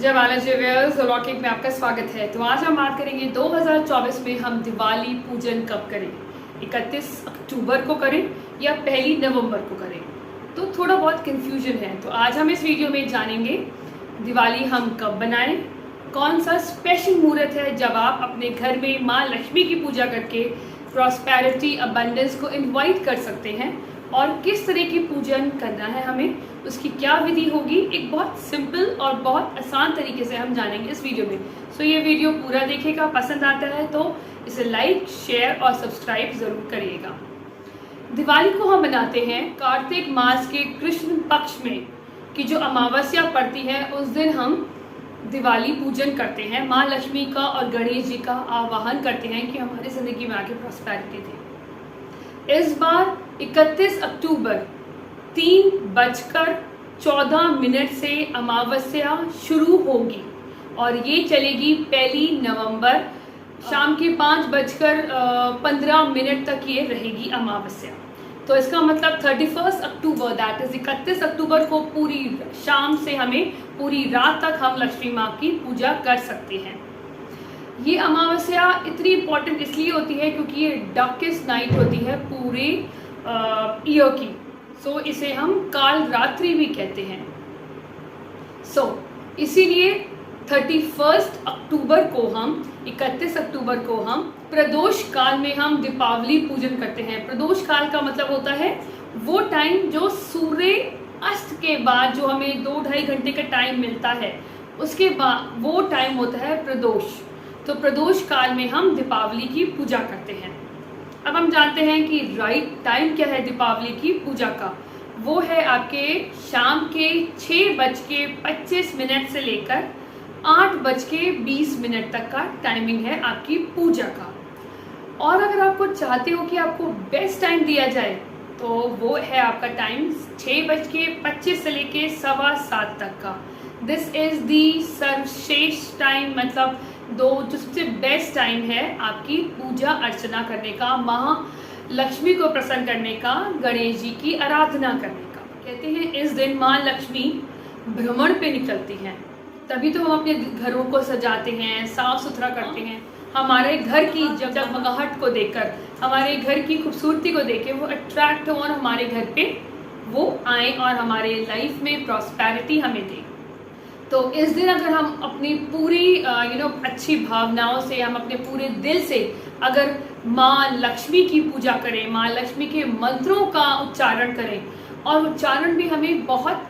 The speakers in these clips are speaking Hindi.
जय बालाजी व्यूअर्स, रॉकेट में आपका स्वागत है। तो आज हम बात करेंगे 2024 में हम दिवाली पूजन कब करें, 31 अक्टूबर को करें या 1 नवंबर को करें। तो थोड़ा बहुत कंफ्यूजन है, तो आज हम इस वीडियो में जानेंगे दिवाली हम कब बनाएं, कौन सा स्पेशल मुहूर्त है जब आप अपने घर में माँ लक्ष्मी की पूजा करके प्रॉस्पेरिटी अबंडेंस को इन्वाइट कर सकते हैं और किस तरह की पूजन करना है हमें, उसकी क्या विधि होगी। एक बहुत सिंपल और बहुत आसान तरीके से हम जानेंगे इस वीडियो में। सो ये वीडियो पूरा देखिएगा, पसंद आता है तो इसे लाइक, शेयर और सब्सक्राइब ज़रूर करिएगा। दिवाली को हम मनाते हैं कार्तिक मास के कृष्ण पक्ष में की जो अमावस्या पड़ती है, उस दिन हम दिवाली पूजन करते हैं, माँ लक्ष्मी का और गणेश जी का आवाहन करते हैं कि हमारी ज़िंदगी में आगे प्रॉस्पेरिटी दे। इस बार 31 अक्टूबर 3:14 से अमावस्या शुरू होगी और ये चलेगी 1 नवंबर शाम के 5:15 तक ये रहेगी अमावस्या। तो इसका मतलब 31 अक्टूबर दैट इज 31 अक्टूबर को पूरी शाम से हमें पूरी रात तक हम लक्ष्मी माँ की पूजा कर सकते हैं। ये अमावस्या इतनी इम्पोर्टेंट इसलिए होती है क्योंकि ये डार्केस्ट नाइट होती है पूरे ईयर की। सो इसे हम काल रात्रि भी कहते हैं। इसीलिए 31 अक्टूबर को हम 31 अक्टूबर को हम प्रदोष काल में हम दीपावली पूजन करते हैं। प्रदोष काल का मतलब होता है वो टाइम जो सूर्य अस्त के बाद जो हमें 2-2.5 घंटे का टाइम मिलता है, उसके बाद वो टाइम होता है प्रदोष। तो प्रदोष काल में हम दीपावली की पूजा करते हैं। अब हम जानते हैं कि राइट टाइम क्या है दीपावली की पूजा का। वो है आपके शाम के 6:25 से लेकर 8:20 तक का टाइमिंग है आपकी पूजा का। और अगर आपको चाहते हो कि आपको बेस्ट टाइम दिया जाए तो वो है आपका टाइम 6:25 से लेकर 7:15 तक का। दिस इज दी सर्वश्रेष्ठ टाइम, मतलब जो सबसे बेस्ट टाइम है आपकी पूजा अर्चना करने का, महालक्ष्मी को प्रसन्न करने का, गणेश जी की आराधना करने का। कहते हैं इस दिन माँ लक्ष्मी भ्रमण पे निकलती हैं, तभी तो हम अपने घरों को सजाते हैं, साफ सुथरा करते हैं। हमारे घर की जगमगाहट को देखकर, हमारे घर की खूबसूरती को देख के वो अट्रैक्ट हो और हमारे घर पे वो आए और हमारे लाइफ में प्रॉस्पेरिटी हमें दे। तो इस दिन अगर हम अपनी पूरी अच्छी भावनाओं से, हम अपने पूरे दिल से अगर माँ लक्ष्मी की पूजा करें, माँ लक्ष्मी के मंत्रों का उच्चारण करें, और उच्चारण भी हमें बहुत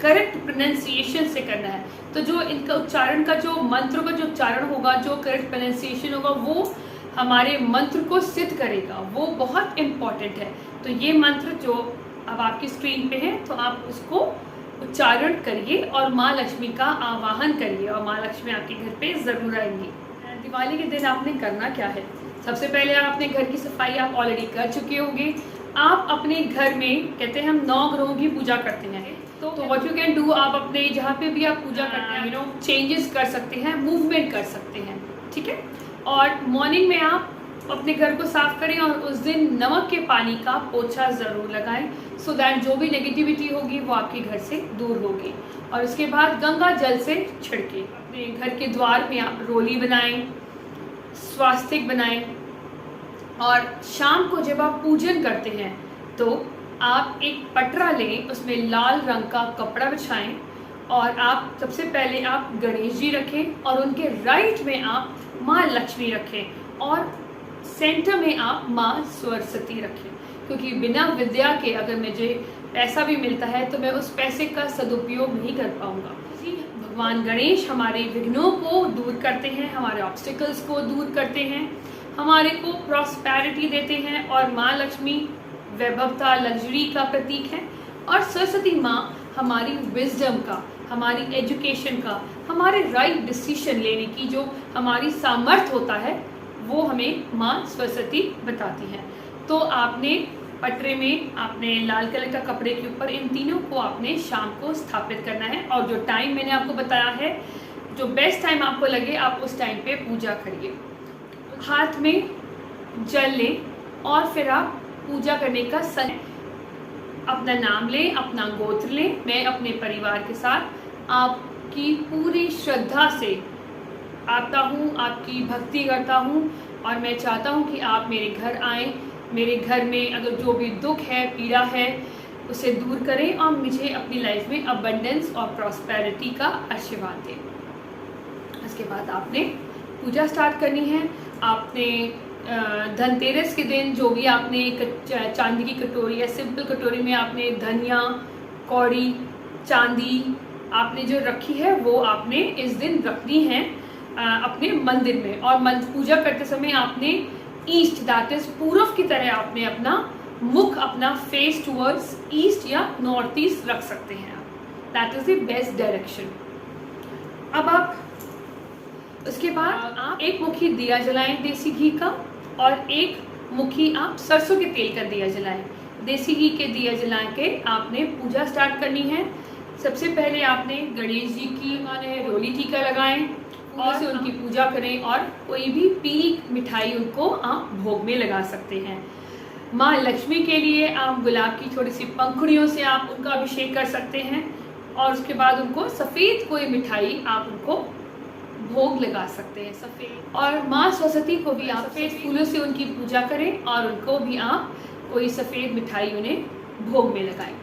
करेक्ट प्रोनाउंसिएशन से करना है। तो जो इनका उच्चारण का जो मंत्र का जो उच्चारण होगा, जो करेक्ट प्रोनाउंसिएशन होगा, वो हमारे मंत्र को सिद्ध करेगा, वो बहुत इम्पॉर्टेंट है। तो ये मंत्र जो अब आपकी स्क्रीन पे है, तो आप उसको उच्चारण करिए और माँ लक्ष्मी का आवाहन करिए और माँ लक्ष्मी आपके घर पे ज़रूर आएंगी। दिवाली के दिन आपने करना क्या है? सबसे पहले आप अपने घर की सफाई आप ऑलरेडी कर चुके होंगे। आप अपने घर में, कहते हैं हम 9 ग्रहों की पूजा करते हैं, तो व्हाट यू कैन डू, आप अपने जहाँ पे भी आप पूजा करते हैं चेंजेस कर सकते हैं, मूवमेंट कर सकते हैं, ठीक है। और मॉर्निंग में आप अपने घर को साफ करें और उस दिन नमक के पानी का पोछा ज़रूर लगाएं, सो दैट जो भी नेगेटिविटी होगी वो आपके घर से दूर होगी। और उसके बाद गंगा जल से छिड़के अपने घर के द्वार में आप रोली बनाएं, स्वास्तिक बनाएं। और शाम को जब आप पूजन करते हैं तो आप एक पटरा लें, उसमें लाल रंग का कपड़ा बिछाएं और आप सबसे पहले आप गणेश जी रखें और उनके राइट में आप माँ लक्ष्मी रखें और सेंटर में आप माँ सरस्वती रखें। क्योंकि बिना विद्या के अगर मुझे पैसा भी मिलता है तो मैं उस पैसे का सदुपयोग नहीं कर पाऊँगा। भगवान गणेश हमारे विघ्नों को दूर करते हैं, हमारे ऑब्स्टिकल्स को दूर करते हैं, हमारे को प्रॉस्पेरिटी देते हैं। और माँ लक्ष्मी वैभवता, लग्जरी का प्रतीक है। और सरस्वती माँ हमारी विजडम का, हमारी एजुकेशन का, हमारे राइट डिसीजन लेने की जो हमारी सामर्थ्य होता है, वो हमें माँ सरस्वती बताती हैं। तो आपने पटरे में आपने लाल कलर का कपड़े के ऊपर इन तीनों को आपने शाम को स्थापित करना है। और जो टाइम मैंने आपको बताया है, जो बेस्ट टाइम आपको लगे, आप उस टाइम पे पूजा करिए। हाथ में जल लें और फिर आप पूजा करने का समय अपना नाम लें, अपना गोत्र लें। मैं अपने परिवार के साथ आप की पूरी श्रद्धा से आता हूँ, आपकी भक्ति करता हूँ और मैं चाहता हूँ कि आप मेरे घर आएँ, मेरे घर में अगर जो भी दुख है, पीड़ा है, उसे दूर करें और मुझे अपनी लाइफ में अबंडेंस और प्रॉस्पेरिटी का आशीर्वाद दें। इसके बाद आपने पूजा स्टार्ट करनी है। आपने धनतेरस के दिन जो भी आपने चांदी की कटोरी या सिंपल कटोरी में आपने धनिया, कौड़ी, चांदी आपने जो रखी है वो आपने इस दिन रखनी है अपने मंदिर में। और पूजा करते समय आपने ईस्ट, दैट इज पूर्व की तरह आपने अपना मुख, अपना फेस टुवर्ड्स ईस्ट या नॉर्थ ईस्ट रख सकते हैं आप। That is the best direction. अब आप उसके बाद आप एक मुखी दिया जलाएं देसी घी का और एक मुखी आप सरसों के तेल का दिया जलाएं। देसी घी के दिया जला के आपने पूजा स्टार्ट करनी है। सबसे पहले आपने गणेश जी की रोली टीका लगाएं और से उनकी पूजा करें और कोई भी पीली मिठाई उनको आप भोग में लगा सकते हैं। माँ लक्ष्मी के लिए आप गुलाब की थोड़ी सी पंखुड़ियों से आप उनका अभिषेक कर सकते हैं और उसके बाद उनको सफ़ेद कोई मिठाई आप उनको भोग लगा सकते हैं सफ़ेद। और माँ सरस्वती को भी आप सफ़ेद फूलों से उनकी पूजा करें और उनको भी आप कोई सफ़ेद मिठाई उन्हें भोग में लगाएं।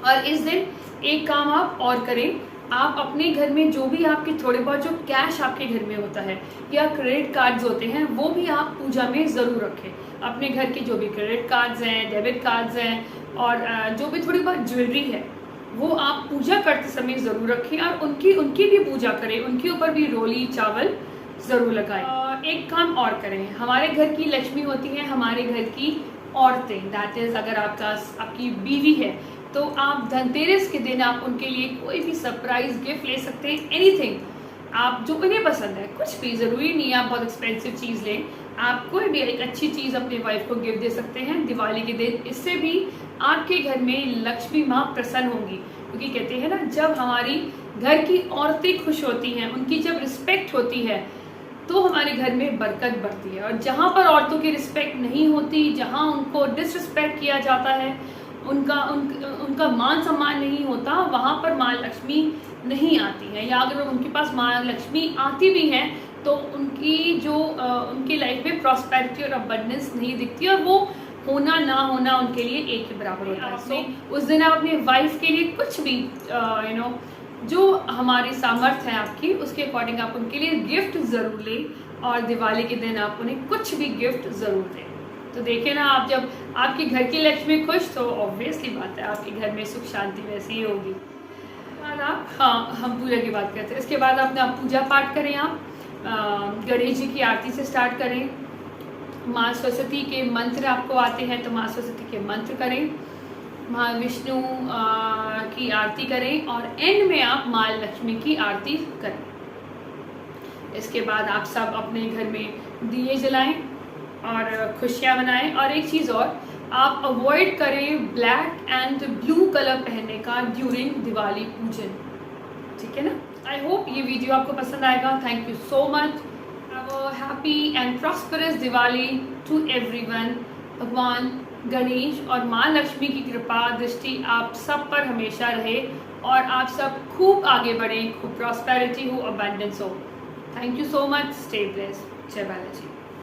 और इस दिन एक काम आप और करें, आप अपने घर में जो भी आपके थोड़े बहुत जो कैश आपके घर में होता है या क्रेडिट कार्ड्स होते हैं वो भी आप पूजा में ज़रूर रखें। अपने घर के जो भी क्रेडिट कार्ड्स हैं, डेबिट कार्ड्स हैं और जो भी थोड़ी बहुत ज्वेलरी है वो आप पूजा करते समय ज़रूर रखें और उनकी भी पूजा करें, उनके ऊपर भी रोली चावल ज़रूर लगाएं। एक काम और करें, हमारे घर की लक्ष्मी होती है हमारे घर की औरतें, दैट इज़ अगर आपकी बीवी है तो आप धनतेरस के दिन आप उनके लिए कोई भी सरप्राइज गिफ्ट ले सकते हैं। एनीथिंग आप जो उन्हें पसंद है, कुछ भी, ज़रूरी नहीं आप बहुत एक्सपेंसिव चीज़ लें, आप कोई भी एक अच्छी चीज़ अपने वाइफ को गिफ्ट दे सकते हैं दिवाली के दिन। इससे भी आपके घर में लक्ष्मी माँ प्रसन्न होंगी, क्योंकि कहते हैं ना जब हमारी घर की औरतें खुश होती हैं, उनकी जब रिस्पेक्ट होती है तो हमारे घर में बरकत बढ़ती है। और जहाँ पर औरतों की रिस्पेक्ट नहीं होती, जहाँ उनको डिसरिस्पेक्ट किया जाता है, उनका मान सम्मान नहीं होता, वहाँ पर माँ लक्ष्मी नहीं आती है। या अगर उनके पास माँ लक्ष्मी आती भी हैं तो उनकी लाइफ में प्रॉस्पेरिटी और अबंडेंस नहीं दिखती और वो होना ना होना उनके लिए एक ही बराबर होता है। सो उस दिन आप अपने वाइफ के लिए कुछ भी जो हमारी सामर्थ्य है आपकी उसके अकॉर्डिंग आप उनके लिए गिफ्ट ज़रूर लें और दिवाली के दिन आप उन्हें कुछ भी गिफ्ट ज़रूर दें। तो देखिए ना, आप जब आपके घर की लक्ष्मी खुश तो ऑब्वियसली बात है आपके घर में सुख शांति वैसी ही होगी। हम पूजा की बात करते हैं। इसके बाद अपना पूजा पाठ करें, आप गणेश जी की आरती से स्टार्ट करें। माँ सरस्वती के मंत्र आपको आते हैं तो माँ सरस्वती के मंत्र करें, माँ विष्णु की आरती करें और एंड में आप माँ लक्ष्मी की आरती करें। इसके बाद आप सब अपने घर में दिए जलाएं और खुशियाँ मनाएं। और एक चीज़ और, आप अवॉइड करें ब्लैक एंड ब्लू कलर पहनने का ड्यूरिंग दिवाली पूजन, ठीक है ना। आई होप ये वीडियो आपको पसंद आएगा। Thank you so much. Have a happy and prosperous Diwali to everyone. भगवान गणेश और माँ लक्ष्मी की कृपा दृष्टि आप सब पर हमेशा रहे और आप सब खूब आगे बढ़ें, खूब प्रॉस्पेरिटी हो, अबंडेंस हो। Thank you so much. Stay blessed. जय बालाजी।